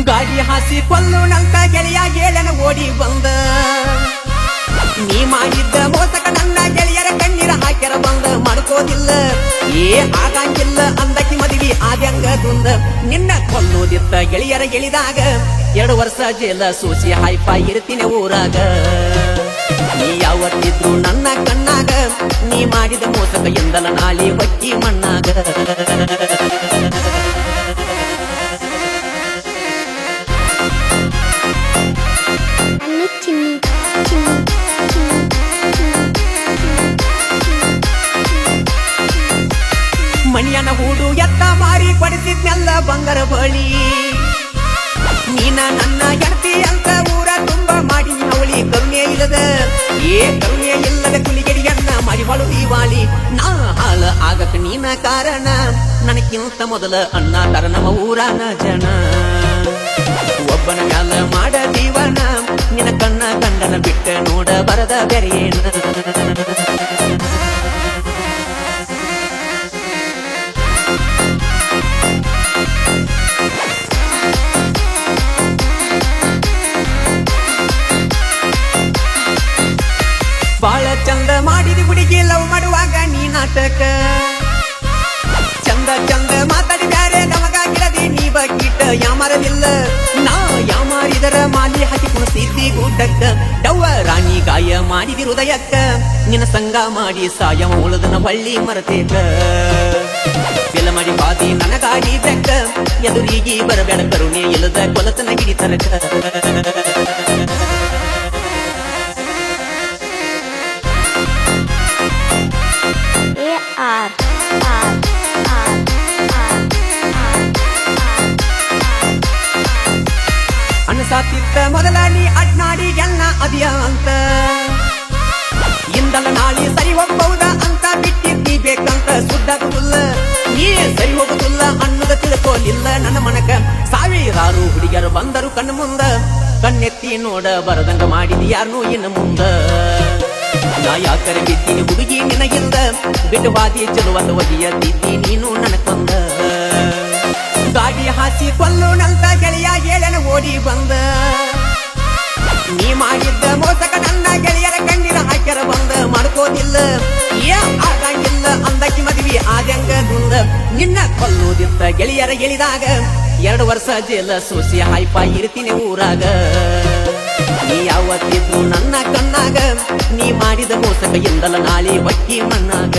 ಗಾಡಿ ಹಾಸಿ ಕೊಲ್ಲುನಂತ ಗೆಳೆಯ ಗೆಳೆಯನ ಓಡಿ ಬಂದ ನೀ ಮಾಡಿದ್ದ ಮೋಸಕ ನನ್ನ ಗೆಳೆಯರ ಕಣ್ಣೀರ ಹಾಕ್ಯಾರ ಬಂದ ಮಾಡ್ಕೋದಿಲ್ಲ ಆಗಂಗಿಲ್ಲ ಅಂದಕಿ ಮದುವೆ ಆದ್ಯಂಗ ದುಂದ ನಿನ್ನ ಕೊಲ್ಲೋದಿತ್ತ ಗೆಳೆಯರ ಗೆಳಿದಾಗ 2 ವರ್ಷ ಜೇಲ ಸೂಸಿ ಹೈಫೈ ಇರ್ತೀನಿ ಊರಾಗ ನೀ ಯಾವತ್ತಿದ್ರು ನನ್ನ ಕಣ್ಣಾಗ ನೀ ಮಾಡಿದ ಮೋಸಕ ಎಂದಲ ನಾಳಿ ಹೊಕ್ಕಿ ಮಣ್ಣಾಗ ಮಣಿಯನ ಹೂಡು ಎತ್ತ ಮಾರಿ ಕೊಡಿಸಿದ್ನೆಲ್ಲ ಬಂಗಾರ ಬಳಿ ನೀನ ನನ್ನ ಗೆಳತಿ ಅಂತ ಊರ ತುಂಬ ಮಾಡಿ ಅವಳಿ ಕರುಣೆ ಇಲ್ಲದ ಕರುಣೆ ಇಲ್ಲದ ಕುಲಿಗೆಡಿಯನ್ನ ಮಾಡಿ ಬಾಳು ದೀವಾಳಿ ನಾ ಹಾಳ ಆಗಕ ನೀನ ಕಾರಣ ನನಗಿಂತ ಮೊದಲ ಅಣ್ಣ ತರ ನಮ್ಮ ಊರಾನ ಜನ ಒಬ್ಬನ ಮ್ಯಾಲ ಮಾಡ ಜೀವನ ನಿನ್ನ ಕಣ್ಣ ಕಂಡನ ಬಿಟ್ಟ ನೋಡ ಬರದ ಬೆರೆಯೇನ ಬಾಳ ಚಂದ ಮಾಡಿದಿ ಹುಡುಗಿ ಲವ್ ಮಾಡುವಾಗ ನೀ ನಾಟಕ ಚಂದ ಚಂದ ಮಾತಾಡಿ ಬ್ಯಾರೆ ನಮಗ ಗಿಡದಿ ನೀ ಬಕ್ಕಿಟ್ಟ ಯಾಮಾರದಿಲ್ಲ ನಾ ಯಾಮಾರಿದರ ಮಾಲಿ ಹಾಕಿ ಕುಣಿಸಿದ್ದಿ ಗುಡ್ಡಕ್ಕ ಡವ್ವ ರಾಣಿ ಗಾಯ ಮಾಡಿದಿ ಹೃದಯಕ್ಕ ನಿನ್ನ ಸಂಗ ಮಾಡಿ ಸಾಯ ಉಳದನ ಬಳ್ಳಿ ಮರತೇಕ ಬೆಲ ಮಾಡಿ ಬಾದಿ ನನ್ನ ಗಾಡಿ ಬೆಕ್ಕ ಎದುರಿಗೆ ಬರಬೇಡ ಕರುಣೆ ಇಲ್ಲದ ಕೊಲತನ ಹಿಡಿತನಕ ಅನಸಾತಿತ್ತ ಮೊದಲ ನೀ ಅಡ್ನಾಡಿ ಎಲ್ಲ ಅದಿಯ ಅಂತ ಇಂದಲ್ಲ ನಾಳಿ ಸರಿ ಹೋಗಬಹುದ ಅಂತ ಬಿಟ್ಟಿದ್ದಿ ಬೇಕಂತ ಸುದ್ದಾಗುದಿಲ್ಲ ನೀ ಸರಿ ಹೋಗುದಿಲ್ಲ ಅನ್ನೋದ ತಿಳ್ಕೋಲಿಲ್ಲ ನನ್ನ ಮನಕ ಸಾವಿರಾರು ಹುಡುಗಿಯರು ಬಂದರು ಕಣ್ಣು ಮುಂದ ಕಣ್ಣೆತ್ತಿ ನೋಡ ಬರದಂಗ ಮಾಡಿದಿ ಯಾರನ್ನೂ ಇನ್ನು ಮುಂದ ನಾ ಯಾಕರೆ ಬಿದ್ದೀನಿ ಹುಡುಗಿ ನಿನಗಿಂದ ಬಿಟ್ಟು ಬಾದಿ ಚೆಲುವಂತ ಒದಿಯದ್ದಿದ್ದಿ ನೀನು ನನಕೊಂದ ಗಾಡಿ ಹಾಸಿ ಕೊಲ್ಲುನಂತ ಗೆಳೆಯ ಗೆಳೆಯನ ಓಡಿ ಬಂದ ನೀ ಮಾಡಿದ್ದ ಮೋಸಕ ನನ್ನ ಗೆಳೆಯರ ಕಣ್ಣೀರ ಹಾಕ್ಯಾರ ಬಂದ ಮಾಡ್ಕೋದಿಲ್ಲ ಆಗಂಗಿಲ್ಲ ಅಂದಕಿ ಮದುವೆ ಆದ್ಯಂಗ ದುಂದ ನಿನ್ನ ಕೊಲ್ಲುದಿತ್ತ ಗೆಳೆಯರ ಗೆಳಿದಾಗ 2 ವರ್ಷ ಜೇಲ ಸೂಸಿ ಹೈಫೈ ಇರ್ತೀನಿ ಊರಾಗ ನೀ ಯಾವತ್ತಿದ್ರು ನನ್ನ ಕಣ್ಣಾಗ ನೀ ಮಾಡಿದ ಮೋಸಕ ಎಂದಲ ನಾಳಿ ಹೊಕ್ಕಿ ಮಣ್ಣಾಗ